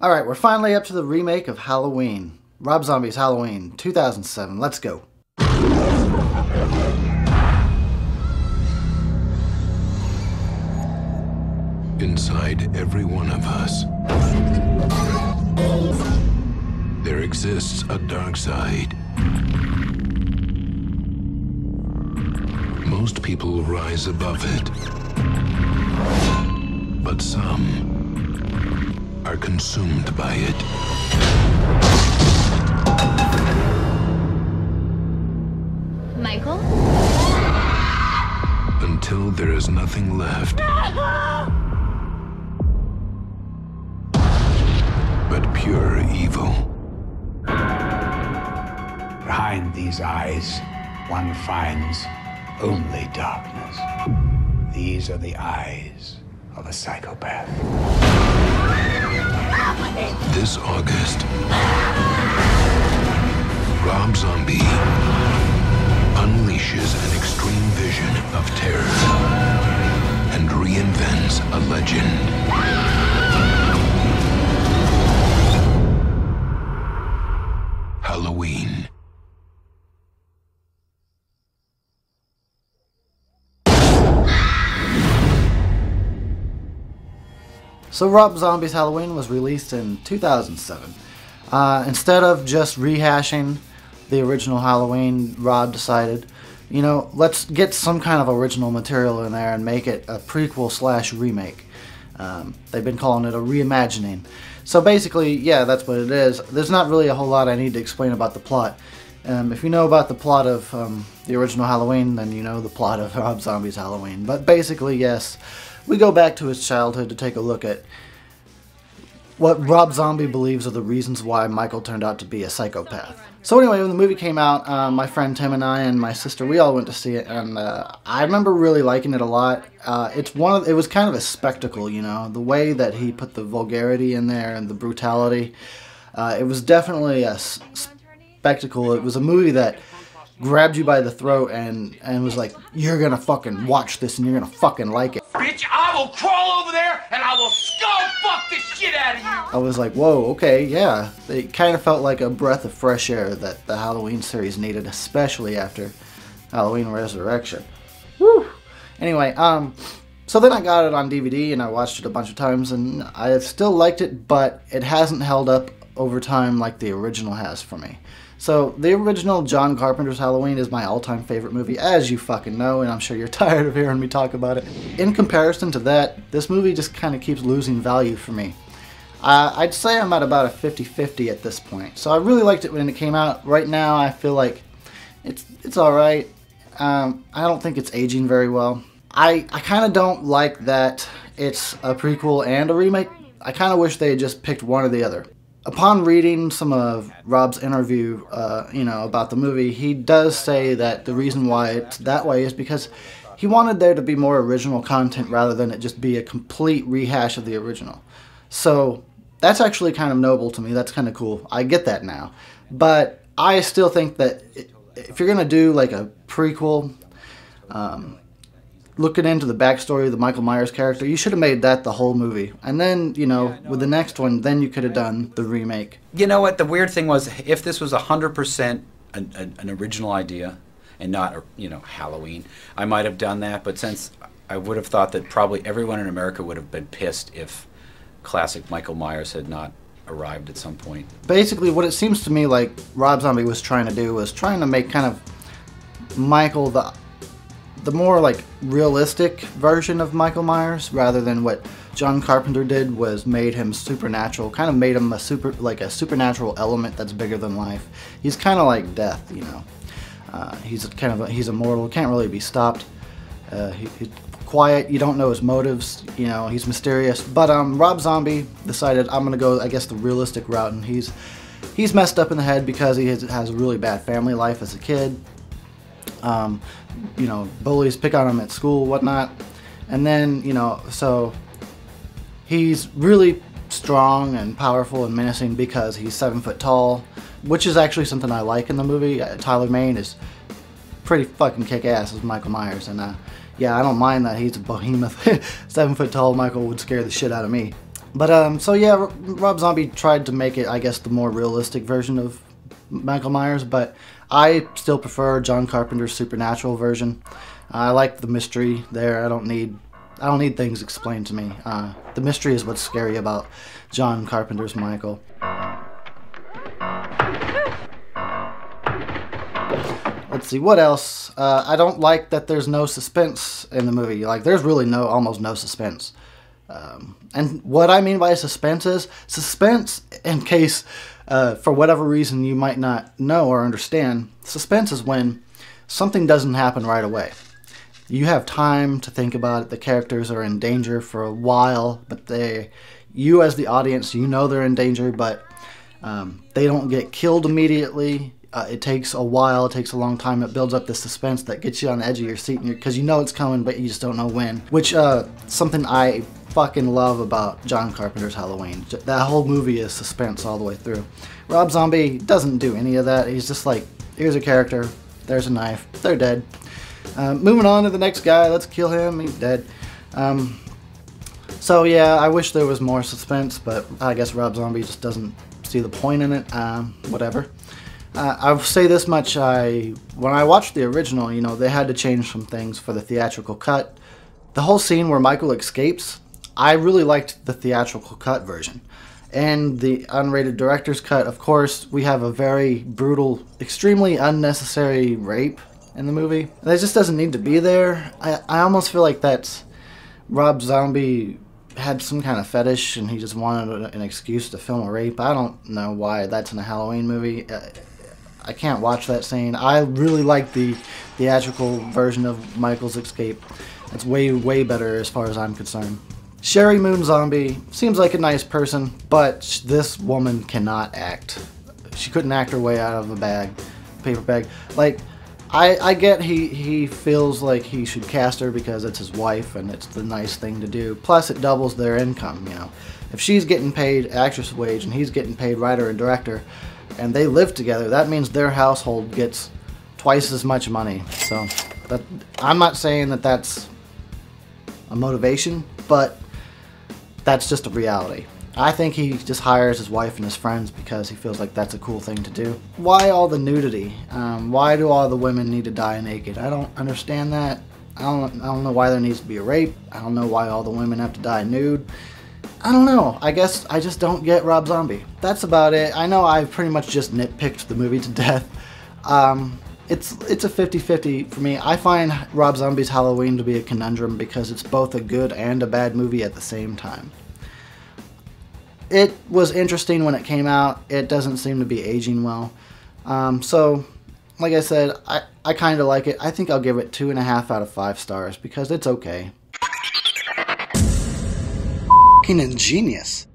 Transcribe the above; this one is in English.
Alright, we're finally up to the remake of Halloween. Rob Zombie's Halloween, 2007. Let's go. Inside every one of us, there exists a dark side. Most people rise above it, but some are consumed by it. Michael? Until there is nothing left but pure evil. Behind these eyes, one finds only darkness. These are the eyes of a psychopath. This August, Rob Zombie unleashes an extreme vision of terror and reinvents a legend. Halloween. So Rob Zombie's Halloween was released in 2007. Instead of just rehashing the original Halloween, Rob decided, you know, let's get some kind of original material in there and make it a prequel slash remake. They've been calling it a reimagining. So basically, yeah, that's what it is. There's not really a whole lot I need to explain about the plot. If you know about the plot of the original Halloween, then you know the plot of Rob Zombie's Halloween. But basically, yes, we go back to his childhood to take a look at what Rob Zombie believes are the reasons why Michael turned out to be a psychopath. So anyway, when the movie came out, my friend Tim and I and my sister, we all went to see it, and I remember really liking it a lot. It was kind of a spectacle, you know, the way that he put the vulgarity in there and the brutality. It was definitely a spectacle. It was a movie that grabbed you by the throat and was like, you're gonna fucking watch this and you're gonna fucking like it. Bitch, I will crawl over there and I will skull fuck the shit out of you! I was like, whoa, okay, yeah. It kind of felt like a breath of fresh air that the Halloween series needed, especially after Halloween Resurrection. Woo! Anyway, so then I got it on DVD and I watched it a bunch of times and I still liked it, but it hasn't held up over time like the original has for me. So, the original John Carpenter's Halloween is my all-time favorite movie, as you fucking know, and I'm sure you're tired of hearing me talk about it. In comparison to that, this movie just kind of keeps losing value for me. I'd say I'm at about a 50-50 at this point. So I really liked it when it came out. Right now, I feel like it's alright. I don't think it's aging very well. I kind of don't like that it's a prequel and a remake. I kind of wish they had just picked one or the other. Upon reading some of Rob's interview, you know, about the movie, he does say that the reason why it's that way is because he wanted there to be more original content rather than it just be a complete rehash of the original. So that's actually kind of noble to me. That's kind of cool. I get that now. But I still think that if you're going to do like a prequel, looking into the backstory of the Michael Myers character, you should have made that the whole movie. And then, you know, with the next one, then you could have done the remake. You know what? The weird thing was, if this was 100% an original idea and not, you know, Halloween, I might have done that. But since I would have thought that probably everyone in America would have been pissed if classic Michael Myers had not arrived at some point. Basically, what it seems to me like Rob Zombie was trying to do was trying to make kind of Michael the more like realistic version of Michael Myers, rather than what John Carpenter did was made him supernatural, kind of made him a supernatural element that's bigger than life. He's kind of like death, you know. He's immortal, can't really be stopped. He's quiet, you don't know his motives, you know, he's mysterious. But Rob Zombie decided, I'm gonna go, I guess, the realistic route, and he's messed up in the head because he has a really bad family life as a kid. You know, bullies pick on him at school, whatnot, and then, you know, so he's really strong and powerful and menacing because he's 7 foot tall, which is actually something I like in the movie. Tyler Mane is pretty fucking kick-ass as Michael Myers, and yeah, I don't mind that he's a behemoth. 7 foot tall Michael would scare the shit out of me. But so yeah, Rob Zombie tried to make it, I guess, the more realistic version of Michael Myers, but I still prefer John Carpenter's supernatural version. I like the mystery there. I don't need things explained to me. The mystery is what's scary about John Carpenter's Michael. Let's see, what else? I don't like that there's no suspense in the movie. Like, there's really almost no suspense. And what I mean by suspense is, suspense, in case, for whatever reason you might not know or understand, suspense is when something doesn't happen right away. You have time to think about it. The characters are in danger for a while, but you as the audience, you know they're in danger, but they don't get killed immediately. It takes a while. It takes a long time. It builds up the suspense that gets you on the edge of your seat because you know it's coming, but you just don't know when. Which, something I fucking love about John Carpenter's Halloween. That whole movie is suspense all the way through. Rob Zombie doesn't do any of that. He's just like, here's a character, there's a knife, they're dead. Moving on to the next guy, let's kill him, he's dead. So yeah, I wish there was more suspense, but I guess Rob Zombie just doesn't see the point in it. Whatever. I'll say this much, when I watched the original, you know, they had to change some things for the theatrical cut. The whole scene where Michael escapes, I really liked the theatrical cut version. And the unrated director's cut, of course, we have a very brutal, extremely unnecessary rape in the movie. That just doesn't need to be there. I almost feel like that's Rob Zombie had some kind of fetish and he just wanted an excuse to film a rape. I don't know why that's in a Halloween movie. I can't watch that scene. I really like the theatrical version of Michael's escape. It's way, way better as far as I'm concerned. Sherry Moon Zombie seems like a nice person, but this woman cannot act. She couldn't act her way out of a paper bag. Like, I get he feels like he should cast her because it's his wife and it's the nice thing to do. Plus, it doubles their income, you know. If she's getting paid actress wage and he's getting paid writer and director, and they live together, that means their household gets twice as much money. So, I'm not saying that that's a motivation, but that's just a reality. I think he just hires his wife and his friends because he feels like that's a cool thing to do. Why all the nudity? Why do all the women need to die naked? I don't understand that. I don't know why there needs to be a rape. I don't know why all the women have to die nude. I don't know. I guess I just don't get Rob Zombie. That's about it. I know I've pretty much just nitpicked the movie to death. It's a 50-50 for me. I find Rob Zombie's Halloween to be a conundrum because it's both a good and a bad movie at the same time. It was interesting when it came out. It doesn't seem to be aging well. So, like I said, I kind of like it. I think I'll give it 2.5 out of 5 stars because it's okay. F***ing ingenious.